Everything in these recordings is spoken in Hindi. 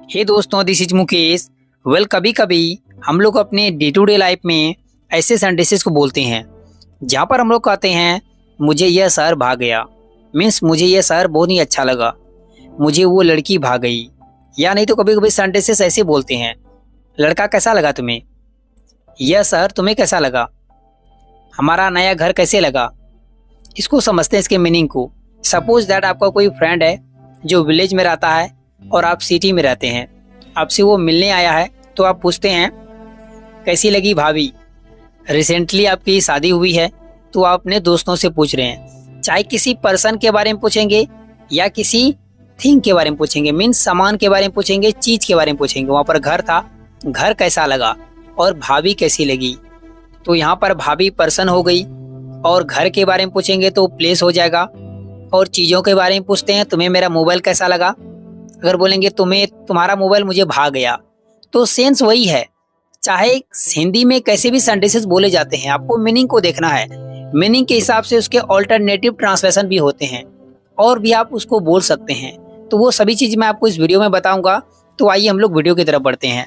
हे दोस्तों, दिस इज मुकेश। कभी कभी हम लोग अपने डे टू डे लाइफ में ऐसे सेंटेंसेस को बोलते हैं जहाँ पर हम लोग कहते हैं मुझे यह शहर भा गया। मीन्स मुझे यह शहर बहुत ही अच्छा लगा, मुझे वो लड़की भा गई। या नहीं तो कभी कभी सेंटेंसेस ऐसे बोलते हैं, लड़का कैसा लगा तुम्हें, यह शहर तुम्हें कैसा लगा, हमारा नया घर कैसे लगा। इसको समझते हैं, इसके मीनिंग को। सपोज दैट आपका कोई फ्रेंड है जो विलेज में रहता है और आप सिटी में रहते हैं, आपसे वो मिलने आया है तो आप पूछते हैं कैसी लगी भाभी। रिसेंटली आपकी शादी हुई है तो आप अपने दोस्तों से पूछ रहे हैं, चाहे किसी पर्सन के बारे में पूछेंगे या किसी थिंग के बारे में पूछेंगे, मीन्स सामान के बारे में पूछेंगे, चीज के बारे में पूछेंगे। वहाँ पर घर था, घर कैसा लगा, और भाभी कैसी लगी। तो यहाँ पर भाभी पर्सन हो गई, और घर के बारे में पूछेंगे तो प्लेस हो जाएगा, और चीज़ों के बारे में पूछते हैं तुम्हें मेरा मोबाइल कैसा लगा। अगर बोलेंगे तुम्हें तुम्हारा मोबाइल मुझे भा गया, तो सेंस वही है। चाहे हिंदी में कैसे भी सेंटेंसेस बोले जाते हैं, आपको मीनिंग को देखना है। मीनिंग के हिसाब से उसके ऑल्टरनेटिव ट्रांसलेशन भी होते हैं और भी आप उसको बोल सकते हैं। तो वो सभी चीज़ मैं आपको इस वीडियो में बताऊंगा। तो आइए हम लोग वीडियो की तरफ बढ़ते हैं।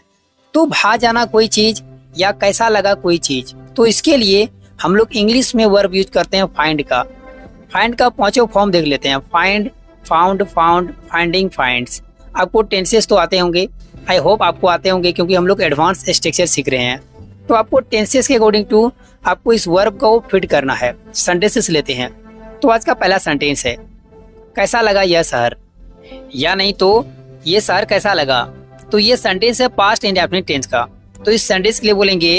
तो भा जाना कोई चीज़ या कैसा लगा कोई चीज़, तो इसके लिए हम लोग इंग्लिश में वर्ब यूज करते हैं फाइंड का। फाइंड का पांचों फॉर्म देख लेते हैं, find, found, found, finding, finds. आपको टेंसेस तो आते होंगे, आई होप आपको आते होंगे, क्योंकि हम लोग एडवांस स्ट्रक्चर सीख रहे हैं। तो आपको टेंसेस के अकॉर्डिंग टू आपको इस वर्ब को फिट करना है। सेंटेंसेस लेते हैं। तो आज का पहला सेंटेंस है, कैसा लगा यह शहर, या नहीं तो ये शहर कैसा लगा। तो ये सेंटेंस है पास्ट इंडेफिनिट टेंस का। तो इस सेंटेंस के लिए बोलेंगे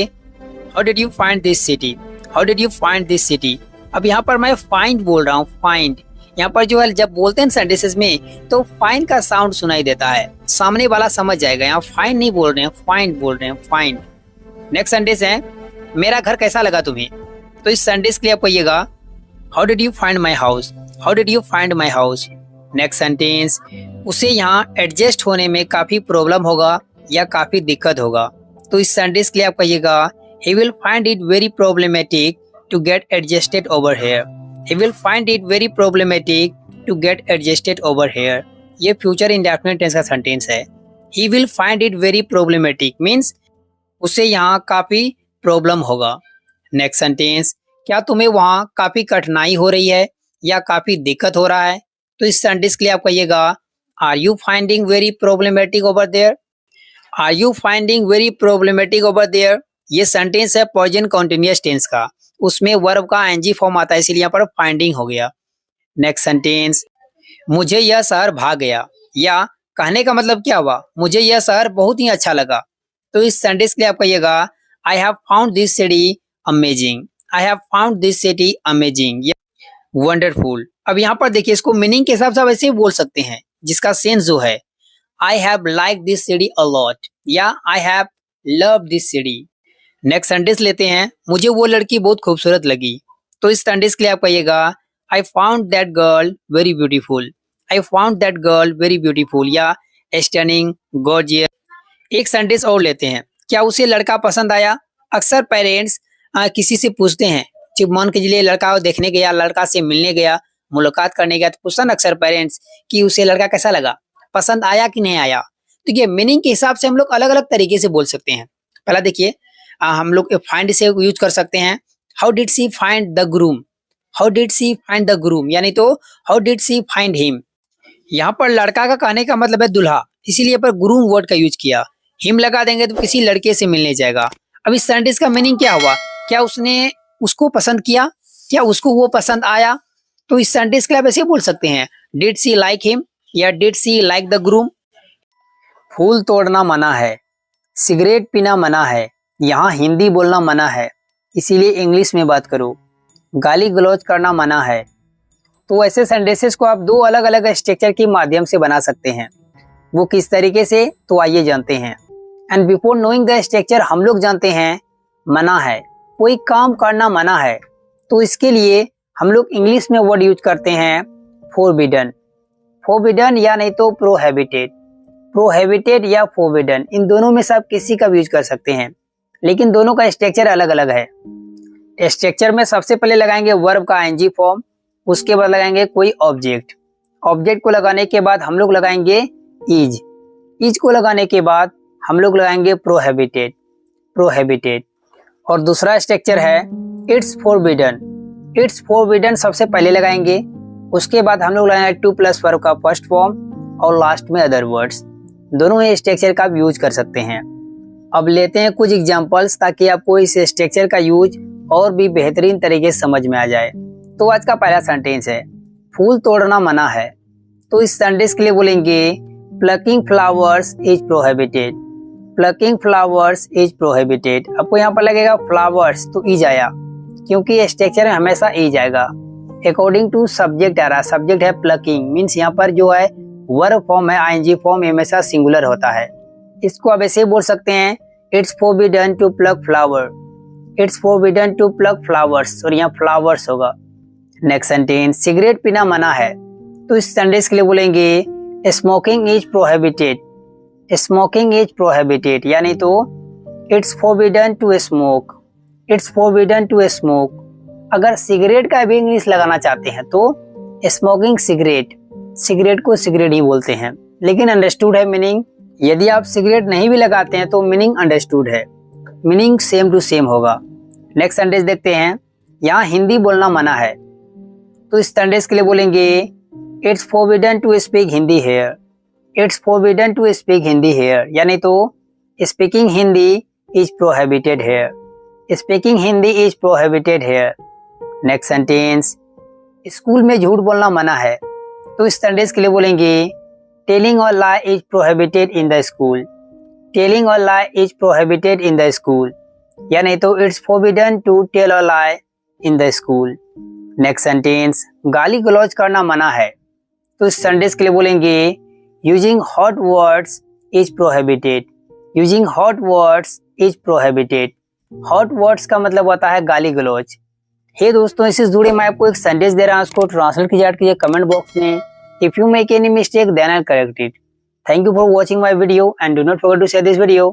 how did you find this city, how did you find this city. अब यहाँ पर मैं फाइंड बोल रहा हूँ, फाइंड। यहाँ पर जो है जब बोलते हैं सेंटेंसेस में तो फाइंड का साउंड सुनाई देता है, सामने वाला समझ जाएगा। यहाँ फाइंड नहीं बोल रहे हैं, फाइंड बोल रहे हैं, फाइंड। नेक्स्ट सेंटेंस है, मेरा घर कैसा लगा तुम्हें। तो इस सेंटेंस के लिए आप कहिएगा how did you find my house, how did you find my house. Next sentence, उसे यहाँ एडजस्ट होने में काफी प्रॉब्लम होगा या काफी दिक्कत होगा। तो इस सेंटेंस के लिए आप कहिएगा he will find it very problematic to get adjusted over here. He will find it very problematic to get adjusted over here. ये फ्यूचर इंडेफिनिट टेंस का सेंटेंस है। He will find it very problematic means उसे यहाँ काफी प्रॉब्लम होगा। नेक्स्ट सेंटेंस, क्या तुम्हें वहाँ काफी कठिनाई हो रही है या काफी दिक्कत हो रहा है। तो इस सेंटेंस के लिए आप कहिएगा Are you finding very problematic over there? Are you finding very problematic over there? ये सेंटेंस है प्रेजेंट कंटीन्यूअस टेंस का, उसमें वर्ब का एनजी फॉर्म आता है, इसीलिए यहाँ पर फाइंडिंग हो गया। नेक्स्ट सेंटेंस, मुझे यह शहर भा गया, या कहने का मतलब क्या हुआ, मुझे यह शहर बहुत ही अच्छा लगा। तो इस सेंटेंस के लिए आप कहिएगा I have found this city amazing, I have found this city amazing, wonderful. अब यहाँ पर देखिए, इसको मीनिंग के हिसाब से वैसे ही बोल सकते हैं, जिसका सेंस जो है I have like this city a lot या I have love this city. Next sentence लेते हैं, मुझे वो लड़की बहुत खूबसूरत लगी। तो इस सेंटेंस के लिए आप कहिएगा I found that girl very beautiful, I found that girl very beautiful या स्टनिंग, गॉर्जियस। एक सेंटेंस और लेते हैं, क्या उसे लड़का पसंद आया। अक्सर पेरेंट्स किसी से पूछते हैं, जब मान के चलिए लड़का देखने गया, लड़का से मिलने गया, मुलाकात करने गया, तो पूछता ना अक्सर पेरेंट्स कि उसे लड़का कैसा लगा, पसंद आया कि नहीं आया। तो ये मीनिंग के हिसाब से हम लोग अलग अलग तरीके से बोल सकते हैं। पहला देखिए, हम लोग फाइंड से यूज कर सकते हैं, how did she find the groom, how did she find the groom, यानी तो how did she find him. यहाँ पर लड़का का कहने का मतलब है दुल्हा, इसीलिए पर ग्रूम वर्ड का यूज किया। हिम लगा देंगे तो किसी लड़के से मिलने जाएगा। अब इस सेंटेंस का मीनिंग क्या हुआ, क्या उसने उसको पसंद किया, क्या उसको वो पसंद आया। तो इस सेंटेंस के लिए आप ऐसे बोल सकते हैं डिड सी लाइक हिम या did she like the groom. फूल तोड़ना मना है, सिगरेट पीना मना है, यहाँ हिंदी बोलना मना है, इसीलिए इंग्लिश में बात करो, गाली गलौज करना मना है। तो ऐसे सेंटेंसेस को आप दो अलग अलग स्ट्रक्चर के माध्यम से बना सकते हैं। वो किस तरीके से, तो आइए जानते हैं। And before knowing the structure, हम लोग जानते हैं मना है, कोई काम करना मना है। तो इसके लिए हम लोग इंग्लिश में वर्ड यूज करते हैं फोरबिडन, फोरबिडन या नहीं तो प्रोहिबिटेड, प्रोहिबिटेड या फोरबिडन, इन दोनों में से आप किसी का भी यूज कर सकते हैं, लेकिन दोनों का स्ट्रक्चर अलग अलग है। स्ट्रक्चर में सबसे पहले लगाएंगे वर्ब का एनजी फॉर्म, उसके बाद लगाएंगे कोई ऑब्जेक्ट, ऑब्जेक्ट को लगाने के बाद हम लोग लगाएंगे इज, इज को लगाने के बाद हम लोग लगाएंगे प्रोहिबिटेड, प्रोहिबिटेड। और दूसरा स्ट्रक्चर है इट्स फॉरबिडन, इट्स फॉरबिडन सबसे पहले लगाएंगे, उसके बाद हम लोग लगाएंगे टू प्लस वर्ब का फर्स्ट फॉर्म और लास्ट में अदर वर्ड्स। दोनों ही स्ट्रक्चर का आप यूज कर सकते हैं। अब लेते हैं कुछ एग्जांपल्स ताकि आपको इस स्ट्रक्चर का यूज और भी बेहतरीन तरीके से समझ में आ जाए। तो आज का पहला सेंटेंस है फूल तोड़ना मना है। तो इस सेंटेंस के लिए बोलेंगे plucking flowers is prohibited, plucking flowers is prohibited. आपको यहाँ पर लगेगा फ्लावर्स तो इज आया, क्योंकि ये स्ट्रक्चर में हमेशा इज आएगा। अकॉर्डिंग टू सब्जेक्ट आ रहा, सब्जेक्ट है प्लकिंग, मीन्स यहाँ पर जो है वर्ब फॉर्म है आईएनजी फॉर्म हमेशा सिंगुलर होता है। इसको आप ऐसे बोल सकते हैं it's forbidden to pluck flower, it's forbidden to pluck flowers, और यहाँ फ्लावर्स होगा। नेक्स्ट सेंटेंस सिगरेट पीना मना है। तो इस सेंटेंस के लिए बोलेंगे smoking is prohibited, smoking is prohibited, यानी तो it's forbidden to smoke, it's forbidden to smoke. अगर सिगरेट का भी इंग्लिश लगाना चाहते हैं तो स्मोकिंग सिगरेट, सिगरेट को सिगरेट ही बोलते हैं, लेकिन अंडरस्टूड है मीनिंग। यदि आप सिगरेट नहीं भी लगाते हैं तो मीनिंग अंडरस्टूड है, मीनिंग सेम टू सेम होगा। नेक्स्ट सेंटेंस देखते हैं, यहाँ हिंदी बोलना मना है। तो इस सेंटेंस के लिए बोलेंगे it's forbidden to speak Hindi here, it's forbidden to speak Hindi here, यानी तो speaking Hindi is prohibited here, speaking Hindi is prohibited here. Next sentence school में झूठ बोलना मना है। तो इस सेंटेंस के लिए बोलेंगे telling or lie is prohibited in the school, telling or lie is prohibited in the school, यानी तो it's forbidden to tell or lie in the school. Next sentence गाली गलौज करना मना है। तो इस सेंटेंस के लिए बोलेंगे using hot words is prohibited, using hot words is prohibited. Hot words का मतलब होता है गाली गलौज। हे दोस्तों, इससे जुड़े मैं आपको एक सेंटेंस दे रहा हूं, उसको ट्रांसलेट कीजिए कमेंट बॉक्स में। If you make any mistake then I correct it. Thank you for watching my video and do not forget to share this video.